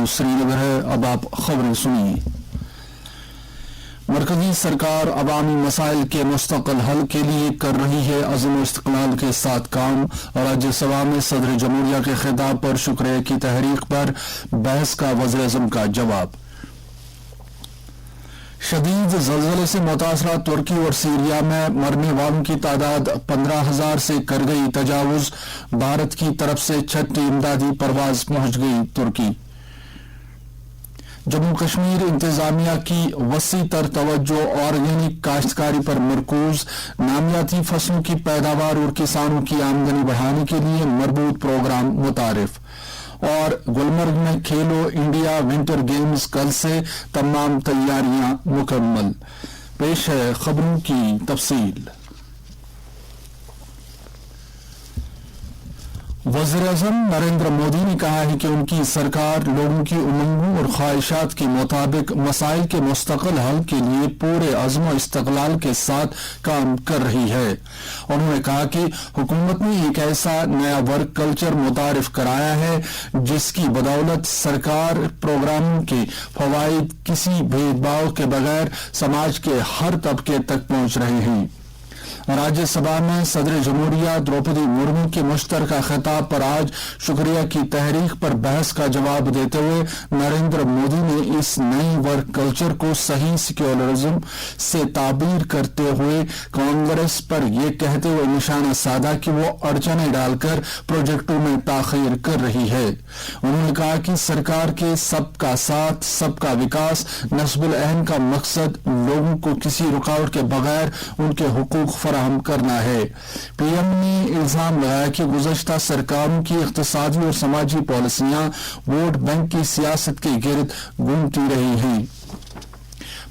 Radio Srinagar है। अब आप खबरें सुनिए। मरकजी सरकार अवामी मसाइल के मुस्तकिल हल के लिए कर रही है अज़्म इस्तिक़लाल के साथ काम। राज्यसभा में सदर जमहूरिया के खिताब पर शुक्रिया की तहरीक पर बहस का वज़ीर-ए-आज़म का जवाब। शदीद ज़लज़ले से मुतासरा तुर्की और सीरिया में मरने वालों की तादाद 15,000 से कर गई तजावुज़। भारत की तरफ से छठी इमदादी परवाज पहुंच गई तुर्की। जम्मू कश्मीर इंतजामिया की वसी तर तवज्जो ऑर्गेनिक काश्तकारी पर मरकूज। नामियाती फसलों की पैदावार और किसानों की आमदनी बढ़ाने के लिए मरबूत प्रोग्राम मुतारिफ। और गुलमर्ग में खेलो इंडिया विंटर गेम्स कल से तमाम तैयारियां मुकम्मल। पेश है खबरों की तफसील। वज़ीर-ए-आज़म नरेंद्र मोदी ने कहा है कि उनकी सरकार लोगों की उमंगों और ख्वाहिशात के मुताबिक मसाइल के मुस्तकिल हल के लिए पूरे अज़्म और इस्तिक़लाल के साथ काम कर रही है। उन्होंने कहा कि हुकूमत ने एक ऐसा नया वर्क कल्चर मुतारिफ कराया है जिसकी बदौलत सरकार प्रोग्रामों के फवाइद किसी भेदभाव के बगैर समाज के हर तबके तक पहुंच रहे हैं। राज्यसभा में सदर जमहूरिया द्रौपदी मुर्मू के मुश्तरका खिताब पर आज शुक्रिया की तहरीक पर बहस का जवाब देते हुए नरेंद्र मोदी ने इस नई वर्क कल्चर को सही सेक्युलरिज्म से ताबीर करते हुए कांग्रेस पर यह कहते हुए निशाना साधा कि वो अड़चनें डालकर प्रोजेक्टों में ताखीर कर रही है। उन्होंने कहा कि सरकार के सबका साथ सबका विकास नस्बुल अहम का मकसद लोगों को किसी रुकावट के बगैर उनके हुकूक फराहम करना है। पीएम ने इल्जाम लगाया कि गुज़श्ता सरकारों की इक़्तिसादी और समाजी पॉलिसियां वोट बैंक की सियासत के गिर्द घूमती रही हैं।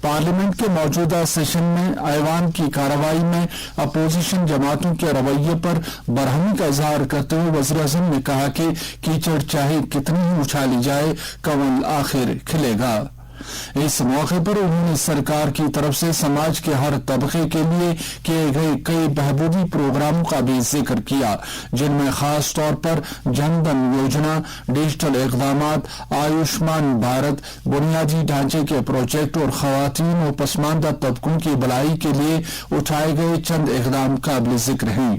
पार्लियामेंट के मौजूदा सेशन में ऐवान की कार्रवाई में अपोजिशन जमातों के रवैये पर बरहमी का इजहार करते हुए वज़ीर-ए-आज़म ने कहा कि कीचड़ चाहे कितनी ही उछाली जाए कमल आखिर खिलेगा। इस मौके पर उन्होंने सरकार की तरफ से समाज के हर तबके के लिए किए गए कई बहबूदी प्रोग्रामों का भी जिक्र किया, जिनमें खास तौर पर जन धन योजना, डिजिटल इक़दामात, आयुष्मान भारत, बुनियादी ढांचे के प्रोजेक्ट और खवातीन और पसमानदा तबकों की भलाई के लिए उठाए गए चंद इक़दाम काबिल जिक्र हैं।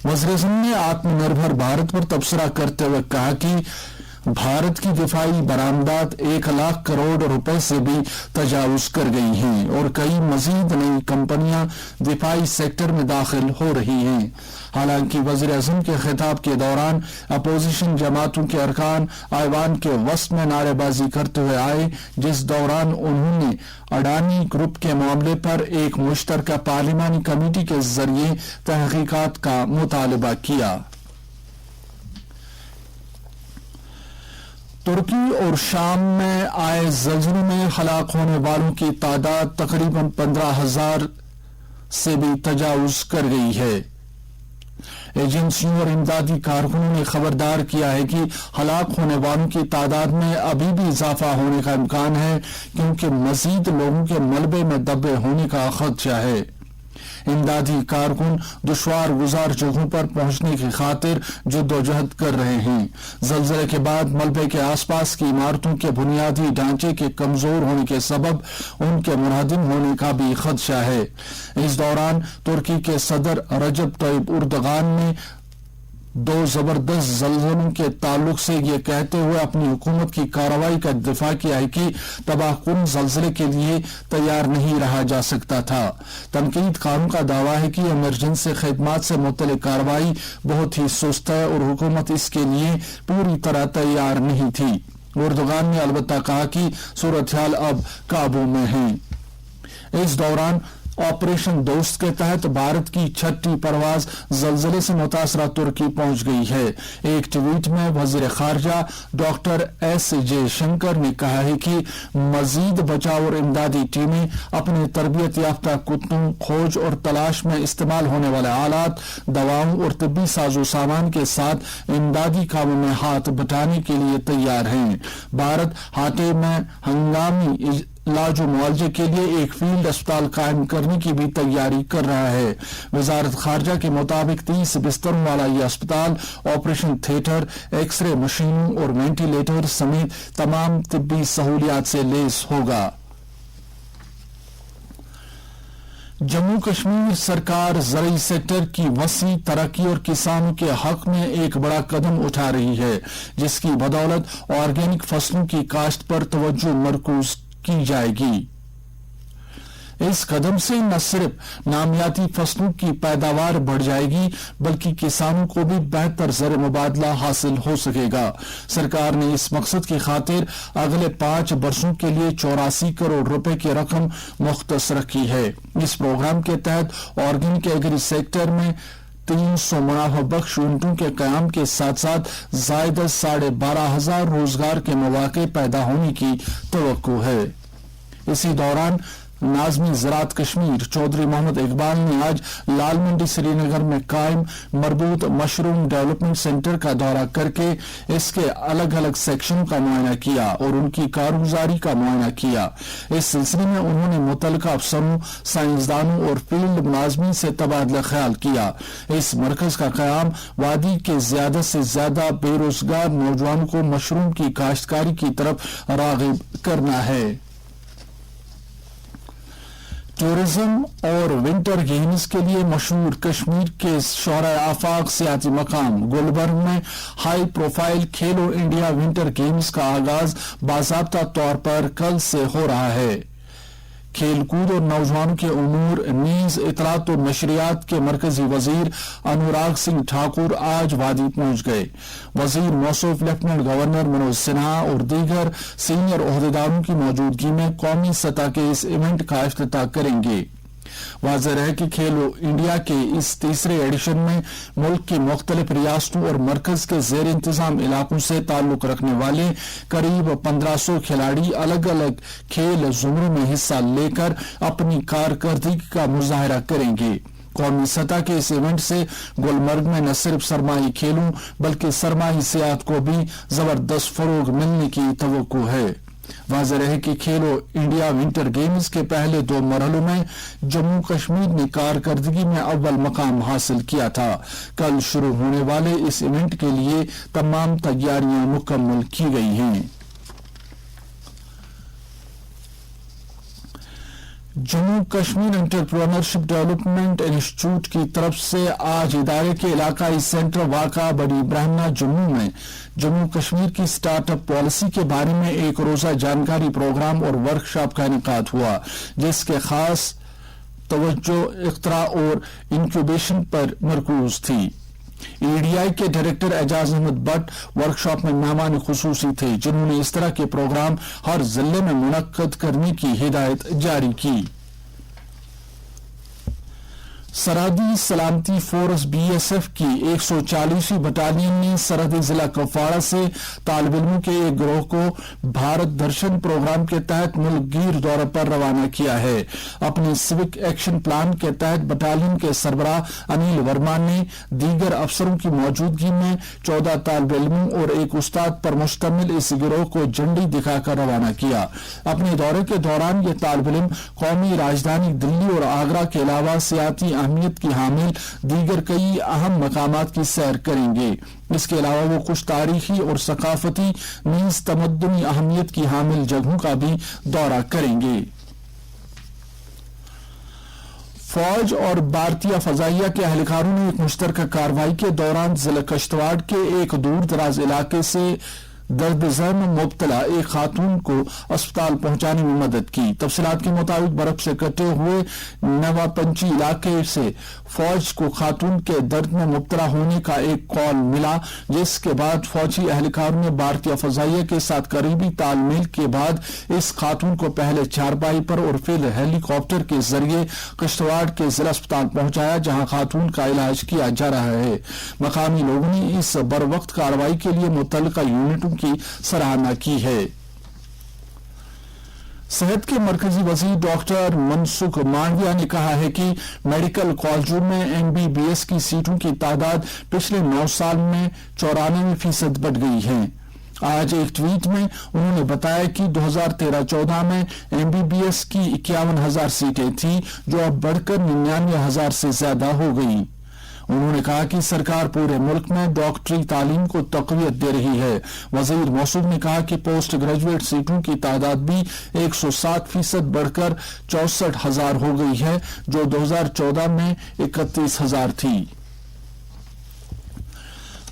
वज़ीर-ए-आज़म ने आत्मनिर्भर भारत पर तबसरा करते हुए कहा कि भारत की दिफाई बरामदात 1 लाख करोड़ रुपए से भी तजावुज कर गई हैं और कई मजीद नई कंपनियां दिफाई सेक्टर में दाखिल हो रही हैं। हालांकि वज़ीर-ए-आज़म के खिताब के दौरान अपोजिशन जमातों के अरकान ऐवान के वस्त में नारेबाजी करते हुए आए, जिस दौरान उन्होंने अडानी ग्रुप के मामले पर एक मुश्तरका पार्लिमानी कमेटी के जरिए तहकीकात का मुतालबा किया। तुर्की और शाम में आए ज़लज़ले में हलाक होने वालों की तादाद तकरीबन 15,000 से भी तजावुज कर गई है। एजेंसियों और इमदादी कारकुनों ने खबरदार किया है कि हलाक होने वालों की तादाद में अभी भी इजाफा होने का इम्कान है, क्योंकि मजीद लोगों के मलबे में दबे होने का खदशा है। इमदादी कारकुन दुश्वार गुजार जगहों पर पहुंचने की खातिर जद्दोजहद कर रहे हैं। ज़लज़ले के बाद मलबे के आसपास की इमारतों के बुनियादी ढांचे के कमजोर होने के सबब उनके मुनहदम होने का भी खदशा है। इस दौरान तुर्की के सदर रजब तय्यब एर्दोगान ने 2 जबरदस्त ज़लज़लों के ताल्लुक से ये कहते हुए अपनी हुकूमत की कार्रवाई का दिफा किया है कि तबाहकुन ज़लज़ले के लिए तैयार नहीं रहा जा सकता था। तनकीदकारों का दावा है कि इमरजेंसी खिदमात से मुतल्लिक़ कार्रवाई बहुत ही सुस्त है और हुकूमत इसके लिए पूरी तरह तैयार नहीं थी। एर्दोगान ने अलबत्ता कहा कि सूरत हाल अब काबू में है। इस दौरान ऑपरेशन दोस्त के तहत भारत की छठी परवाज ज़लज़ले से मुतासरा तुर्की पहुंच गई है। एक ट्वीट में वज़ीर खारजा डॉक्टर एस जयशंकर ने कहा है कि मजीद बचाव और इमदादी टीमें अपने तरबियत याफ्ता कुत्तों, खोज और तलाश में इस्तेमाल होने वाले आलात, दवाओं और तिब्बी साजो सामान के साथ इमदादी कामों में हाथ बटाने के लिए तैयार हैं। भारत हाटे में हंगामी इलाज और मुआवजे के लिए एक फील्ड अस्पताल कायम करने की भी तैयारी कर रहा है। वजारत खारजा के मुताबिक 30 बिस्तरों वाला ये अस्पताल ऑपरेशन थिएटर, एक्सरे मशीनों और वेंटिलेटर समेत तमाम तिब्बी सहूलियात से लैस होगा। जम्मू कश्मीर सरकार ज़रई सेक्टर की वसी तरक्की और किसानों के हक में एक बड़ा कदम उठा रही है, जिसकी बदौलत ऑर्गेनिक फसलों की काश्त पर तवज्जो मरकूज की जाएगी। इस कदम से न सिर्फ नामियाती फसलों की पैदावार बढ़ जाएगी, बल्कि किसानों को भी बेहतर ज़र मुबादला हासिल हो सकेगा। सरकार ने इस मकसद की खातिर अगले 5 वर्षों के लिए 84 करोड़ रुपए की रकम मुख्तस रखी है। इस प्रोग्राम के तहत ऑर्गेनिक एग्री सेक्टर में 300 मुनाफा बख्श यूनिटों के कयाम के साथ साथ ज़ायद 12,500 रोजगार के मौके पैदा होने की तवक्को है। इसी दौरान नाज़मी ज़राअत कश्मीर चौधरी मोहम्मद इकबाल ने आज लाल मंडी श्रीनगर में कायम मरबूत मशरूम डेवलपमेंट सेंटर का दौरा करके इसके अलग अलग सेक्शनों का मुआयना किया और उनकी कारगुजारी का मुआयना किया। इस सिलसिले में उन्होंने मुतल्लिका अफसरों, साइंसदानों और फील्ड मुलाजमीन से तबादला ख्याल किया। इस मरकज का क़याम वादी के ज्यादा से ज्यादा बेरोजगार नौजवानों को मशरूम की काश्तकारी की तरफ राग़िब करना है। टूरिज्म और विंटर गेम्स के लिए मशहूर कश्मीर के शौरा आफाक सियाती मकाम गुलबर्ग में हाई प्रोफाइल खेलो इंडिया विंटर गेम्स का आगाज बाज़ाब्ता तौर पर कल से हो रहा है। खेलकूद और नौजवानों के उमूर नीज इतलात और नशरियात के मरकजी वजीर अनुराग सिंह ठाकुर आज वादी पहुंच गए। वजीर मौसूफ लेफ्टिनेंट गवर्नर मनोज सिन्हा और दीगर सीनियर ओहदेदारों की मौजूदगी में कौमी सतह के इस इवेंट का इफ्तिताह करेंगे। वाज़ेह है कि खेलो इंडिया के इस तीसरे एडिशन में मुल्क की मुख्तलिफ रियासतों और मरकज के जेर इंतजाम इलाकों से ताल्लुक रखने वाले करीब 1500 खिलाड़ी अलग अलग खेल जुमरों में हिस्सा लेकर अपनी कारकर्दगी का मुजाहरा करेंगे। कौमी सतह के इस इवेंट से गुलमर्ग में न सिर्फ सरमाही खेलों बल्कि सरमाही सियाहत को भी जबरदस्त फरोग मिलने की तवक्को है। वाज़ेह है कि खेलो इंडिया विंटर गेम्स के पहले 2 मरहलों में जम्मू कश्मीर ने कारकर्दगी में अव्वल मकाम हासिल किया था। कल शुरू होने वाले इस इवेंट के लिए तमाम तैयारियां मुकम्मल की गई हैं। Jammu Kashmir entrepreneurship development institute की तरफ से आज इदारे के इलाकाई सेंटर वाक़ा बड़ी ब्राह्मणा जम्मू में जम्मू कश्मीर की स्टार्टअप पॉलिसी के बारे में एक रोजा जानकारी प्रोग्राम और वर्कशॉप का इनेकाद हुआ, जिसके खास तवज्जो इख्तरा और इंक्यूबेशन पर मरकूज थी। ईडीआई के डायरेक्टर एजाज अहमद भट्ट वर्कशॉप में मेहमान खुसूसी थे, जिन्होंने इस तरह के प्रोग्राम हर जिले में मुनक्कद करने की हिदायत जारी की। सरहदी सलामती फोर्स बीएसएफ की 140वीं बटालियन ने सरहदी जिला कुपवाड़ा से तालिब इल्मों के एक गिरोह को भारत दर्शन प्रोग्राम के तहत मुल्क गिर दौरे पर रवाना किया है। अपने सिविक एक्शन प्लान के तहत बटालियन के सरबराह अनिल वर्मा ने दीगर अफसरों की मौजूदगी में 14 तालिब इल्मों और एक उस्ताद पर मुश्तमिल इस गिरोह को झंडी दिखाकर रवाना किया। अपने दौरे के दौरान ये तालिब इल्म कौमी राजधानी दिल्ली और आगरा के अलावा सियाती अहमियत की हामिल दीगर कई अहम मकामात की सैर करेंगे। इसके अलावा वो कुछ तारीखी और सकाफती नीज तमद्दुनी अहमियत की हामिल जगहों का भी दौरा करेंगे। फौज और भारतीय फजाइया के अहलकारों ने एक मुश्तरका कार्रवाई के दौरान जिला किश्तवाड़ के एक दूर दराज इलाके से दर्द ज़र में मुब्तला एक खातून को अस्पताल पहुंचाने में मदद की। तफसीलात के मुताबिक बर्फ से कटे हुए नवापंची इलाके से फौज को खातून के दर्द में मुब्तला होने का एक कॉल मिला, जिसके बाद फौजी एहलकारों ने भारतीय फजाइया के साथ करीबी तालमेल के बाद इस खातून को पहले चारपाई पर और फिर हेलीकॉप्टर के जरिए किश्तवाड़ के जिला अस्पताल पहुंचाया, जहां खातून का इलाज किया जा रहा है। मकामी लोगों ने इस बरवक्त कार्रवाई के लिए मुतल्लिका यूनिटों की सराहना की है। सेहत के मरकजी वजीर डॉक्टर मनसुख मांडविया ने कहा है कि मेडिकल कॉलेजों में एमबीबीएस की सीटों की तादाद पिछले 9 साल में 94% बढ़ गई है। آج ایک ٹویٹ میں انہوں نے بتایا کہ 2013-14 میں MBBS کی 51,000 سیٹیں تھیں جو اب بڑھ کر 99,000 سے زیادہ ہو گئی۔ انہوں نے کہا کہ سرکار پورے ملک میں ڈاکٹری تعلیم کو تقویت دے رہی ہے۔ وزیر موصوف نے کہا کہ پوسٹ گریجویٹ سیٹوں کی تعداد بھی 107% بڑھ کر 64,000 ہو گئی ہے جو 2014 میں 31,000 تھی۔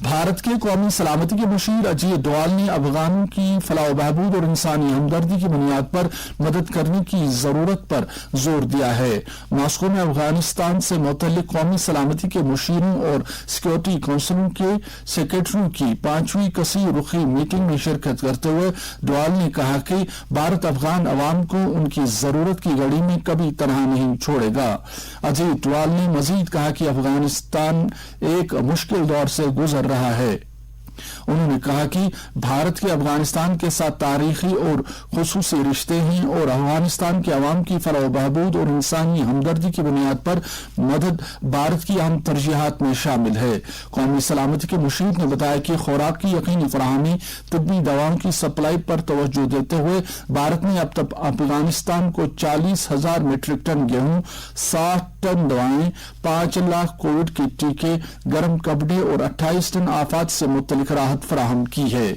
بھارت کے قومی سلامتی کے مشیر اجے ڈوال نے افغانوں کی فلاح و بہبود اور انسانی ہمدردی کی بنیاد پر مدد کرنے کی ضرورت پر زور دیا ہے۔ ماسکو میں افغانستان سے متعلق قومی سلامتی کے مشیروں اور سیکورٹی کونسلوں کے سیکرٹریوں کی 5ویں کثیر رخی میٹنگ میں شرکت کرتے ہوئے ڈوال نے کہا کہ بھارت افغان عوام کو ان کی ضرورت کی گھڑی میں کبھی تنہا نہیں چھوڑے گا۔ اجے ڈوال نے مزید کہا کہ افغانستان ایک مشکل دور سے گزر رہا ہے۔ انہوں نے کہا کہ بھارت کے افغانستان کے ساتھ تاریخی اور خصوصی رشتے ہیں اور افغانستان کے عوام کی فلاح و بہبود اور انسانی ہمدردی کی بنیاد پر مدد بھارت کی اہم ترجیحات میں شامل ہے۔ قومی سلامتی کے مشیر نے بتایا کہ خوراک کی یقینی فراہمی، طبی دواؤں کی سپلائی پر توجہ دیتے ہوئے بھارت نے اب تک افغانستان کو 40,000 میٹرک ٹن گیہوں، 60 ٹن دوائیں، 5 لاکھ کووڈ کے ٹیکے، گرم کپڑے اور 28 ٹن آفات سے متعلق راحت فراہم کی ہے۔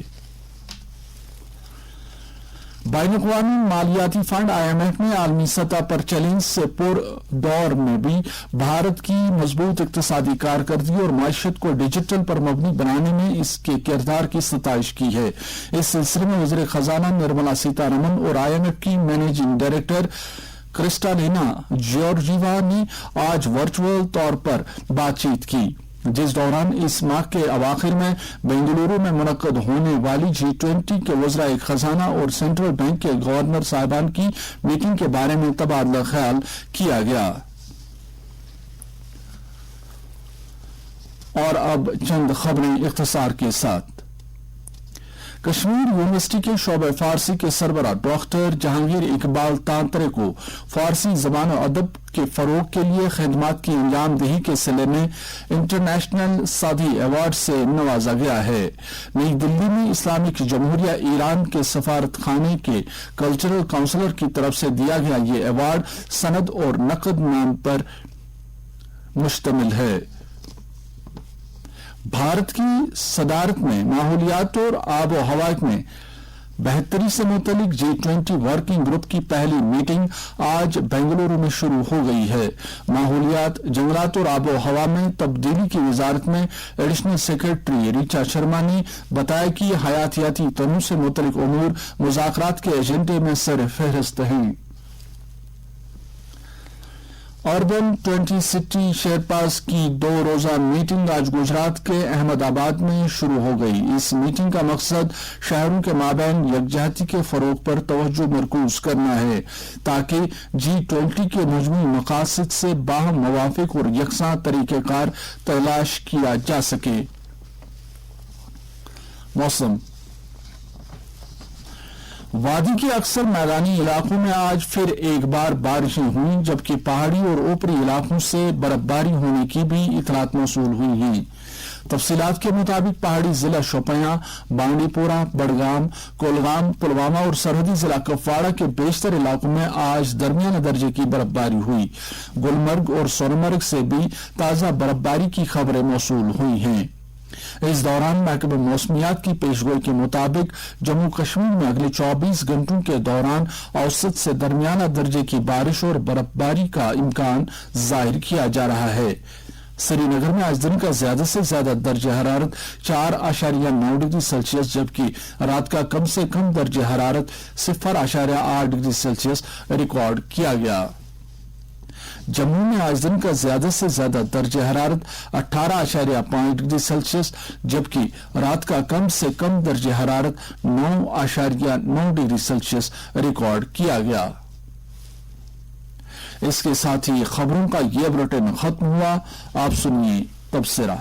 بین الاقوامی مالیاتی فنڈ IMF نے عالمی سطح پر چیلنج سے پر دور میں بھی بھارت کی مضبوط اقتصادی کارکردگی اور معیشت کو ڈیجیٹل پر مبنی بنانے میں اس کے کردار کی ستائش کی ہے۔ اس سلسلے میں وزیر خزانہ نرملا سیتارمن اور IMF کی مینیجنگ ڈائریکٹر کرسٹالینا جیورجیوا نے آج ورچوئل طور پر بات چیت کی، جس دوران اس ماہ کے اواخر میں بنگلورو میں منعقد ہونے والی G20 کے وزرائے خزانہ اور سینٹرل بینک کے گورنر صاحبان کی میٹنگ کے بارے میں تبادلہ خیال کیا گیا۔ اور اب چند خبریں اختصار کے ساتھ۔ کشمیر یونیورسٹی کے شعبہ فارسی کے سربراہ ڈاکٹر جہانگیر اقبال تانترے کو فارسی زبان و ادب کے فروغ کے لیے خدمات کی انجام دہی کے سلسلے میں انٹرنیشنل سعدی ایوارڈ سے نوازا گیا ہے۔ نئی دلی میں اسلامک جمہوریہ ایران کے سفارت خانے کے کلچرل کونسلر کی طرف سے دیا گیا یہ ایوارڈ سند اور نقد نام پر مشتمل ہے۔ بھارت کی صدارت میں ماحولیات اور آب و ہوا میں بہتری سے متعلق G20 ورکنگ گروپ کی پہلی میٹنگ آج بنگلورو میں شروع ہو گئی ہے۔ ماحولیات، جنگلات اور آب و ہوا میں تبدیلی کی وزارت میں ایڈیشنل سیکرٹری ریچا شرما نے بتایا کہ حیاتیاتی تنوع سے متعلق امور مذاکرات کے ایجنڈے میں سر فہرست ہیں۔ اربن 20 سٹی شیرپاز کی 2 روزہ میٹنگ آج گجرات کے احمد آباد میں شروع ہو گئی۔ اس میٹنگ کا مقصد شہروں کے مابین یکجہتی کے فروغ پر توجہ مرکوز کرنا ہے تاکہ G20 کے مجموعی مقاصد سے باہم موافق اور یکساں طریقہ کار تلاش کیا جا سکے۔ موسم۔ وادی کے اکثر میدانی علاقوں میں آج پھر ایک بار بارشیں ہوئیں جبکہ پہاڑی اور اوپری علاقوں سے برف باری ہونے کی بھی اطلاعات موصول ہوئی ہیں۔ تفصیلات کے مطابق پہاڑی ضلع شوپیاں، بانڈی پورہ، بڑگام، کولگام، پلوامہ اور سرحدی ضلع کپواڑہ کے بیشتر علاقوں میں آج درمیانے درجے کی برف باری ہوئی۔ گلمرگ اور سونمرگ سے بھی تازہ برف باری کی خبریں موصول ہوئی ہیں۔ اس دوران محکمہ موسمیات کی پیشگوئی کے مطابق جموں کشمیر میں اگلے 24 گھنٹوں کے دوران اوسط سے درمیانہ درجے کی بارش اور برف باری کا امکان ظاہر کیا جا رہا ہے۔ سری نگر میں آج دن کا زیادہ سے زیادہ درجہ حرارت 4.9 ڈگری سیلسیس جبکہ رات کا کم سے کم درجہ حرارت 0.8 ڈگری سیلسیس ریکارڈ کیا گیا۔ جموں میں آج دن کا زیادہ سے زیادہ درجہ حرارت 18.5 ڈگری سیلسیس جبکہ رات کا کم سے کم درجہ حرارت 9.9 ڈگری سیلسیس ریکارڈ کیا گیا۔ اس کے ساتھ ہی خبروں کا یہ بلیٹن ختم ہوا۔ آپ سنیے تبصرہ۔